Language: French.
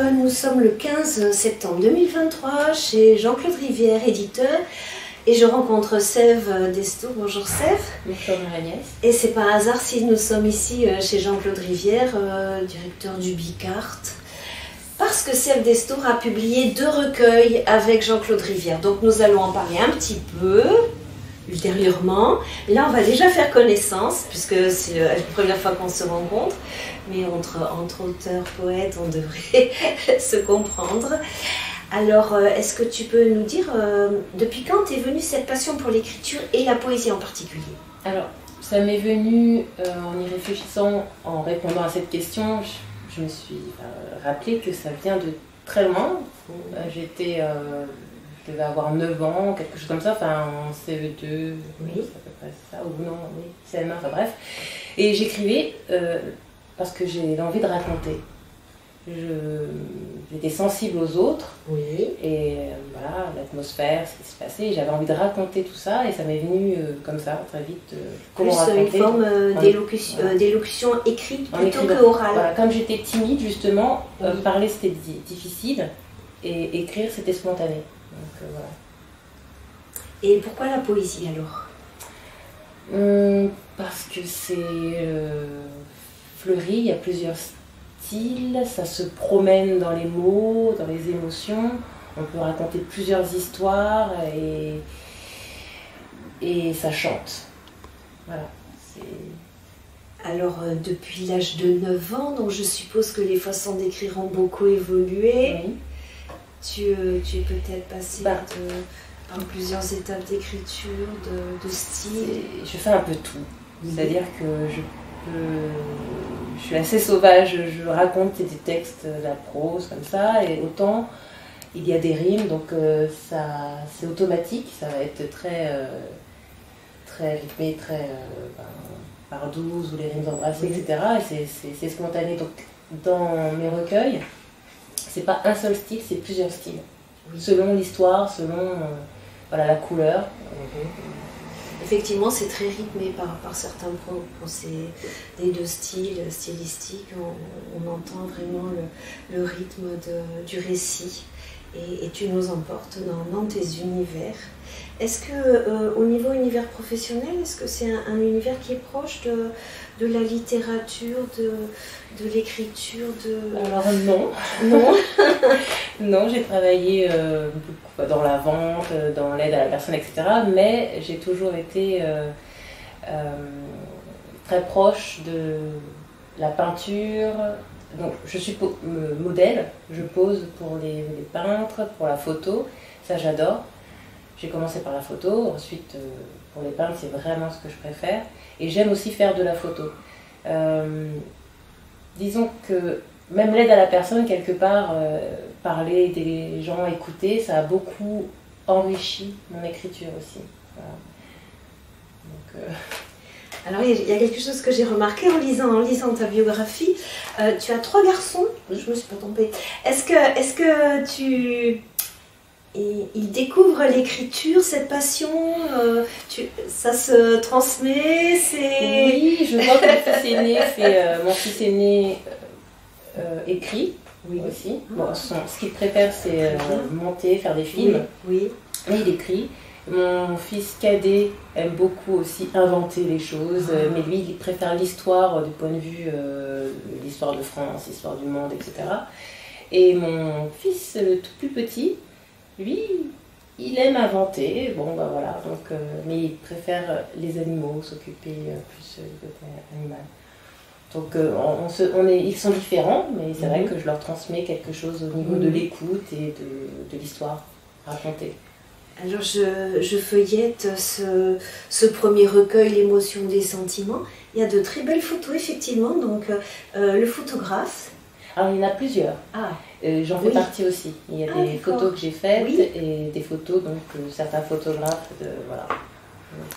nous sommes le 15 septembre 2023 chez Jean-Claude Rivière, éditeur, et je rencontre Sève Destour. Bonjour Sève. Bonjour Agnès. Et c'est pas un hasard si nous sommes ici chez Jean-Claude Rivière, directeur du Bicart, parce que Sève Destour a publié 2 recueils avec Jean-Claude Rivière. Donc nous allons en parler un petit peu ultérieurement. Là, on va déjà faire connaissance, puisque c'est la première fois qu'on se rencontre. Mais entre auteurs, poètes, on devrait se comprendre. Alors, est-ce que tu peux nous dire depuis quand est venue cette passion pour l'écriture et la poésie en particulier? Alors, ça m'est venu en y réfléchissant, en répondant à cette question, je me suis rappelé que ça vient de très loin. Je devais avoir 9 ans, quelque chose comme ça, enfin en CE2, oui. C'est à peu près ça, ou non, oui, CM1, enfin bref. Et j'écrivais parce que j'ai envie de raconter. J'étais sensible aux autres, oui. Et voilà, l'atmosphère, ce qui se passait, et j'avais envie de raconter tout ça, et ça m'est venu comme ça, très vite, comment raconter. Plus une forme d'élocution écrite plutôt que orale. Voilà, comme j'étais timide, justement, parler c'était difficile, et écrire c'était spontané. Donc, voilà. Et pourquoi la poésie alors? Parce que c'est fleuri, il y a plusieurs styles, ça se promène dans les mots, dans les émotions, on peut raconter plusieurs histoires et ça chante. Voilà. Alors, depuis l'âge de 9 ans, donc je suppose que les façons d'écrire ont beaucoup évolué. Oui. Tu es peut-être passé par plusieurs étapes d'écriture, de style. Je fais un peu tout. C'est-à-dire que je suis assez sauvage, je raconte des textes, de la prose comme ça, et autant il y a des rimes, donc c'est automatique, ça va être très rythmé, par 12 ou les rimes embrassées, etc. Et c'est spontané. Donc dans mes recueils, c'est pas un seul style, c'est plusieurs styles. Oui. Selon l'histoire, selon voilà, la couleur. Effectivement, c'est très rythmé par certains points. Quand c'est des 2 styles stylistiques, on entend vraiment le rythme du récit. Et tu nous emportes dans tes univers. Est-ce que, au niveau univers professionnel, est-ce que c'est un univers qui est proche de la littérature, de l'écriture Alors non. Non. Non, j'ai travaillé beaucoup dans la vente, dans l'aide à la personne, etc. Mais j'ai toujours été très proche de la peinture. Donc, je suis modèle, je pose pour les peintres, pour la photo, ça j'adore. J'ai commencé par la photo, ensuite pour les peintres c'est vraiment ce que je préfère. Et j'aime aussi faire de la photo. Disons que même l'aide à la personne, quelque part, parler, aider les gens, écouter, ça a beaucoup enrichi mon écriture aussi. Voilà. Donc, Alors il y a quelque chose que j'ai remarqué en lisant ta biographie. Tu as 3 garçons, je me suis pas trompée. Est-ce que ils découvrent l'écriture, cette passion, ça se transmet, Oui, je vois que mon fils aîné écrit, oui aussi. Bon, ce qu'il préfère c'est monter, faire des films, oui. Mais il écrit. Mon fils cadet aime beaucoup aussi inventer les choses, mais lui il préfère l'histoire du point de vue l'histoire de France, l'histoire du monde, etc. Et mon fils tout plus petit, lui, il aime inventer, bon ben voilà, donc, mais il préfère les animaux, s'occuper plus du côté animal. Donc ils sont différents, mais c'est vrai que je leur transmets quelque chose au niveau de l'écoute et de l'histoire racontée. Alors je feuillette ce premier recueil, l'émotion des sentiments. Il y a de très belles photos effectivement, donc le photographe. Alors il y en a plusieurs. J'en fais partie aussi. Il y a des photos que j'ai faites et des photos, donc certains photographes, voilà. Donc,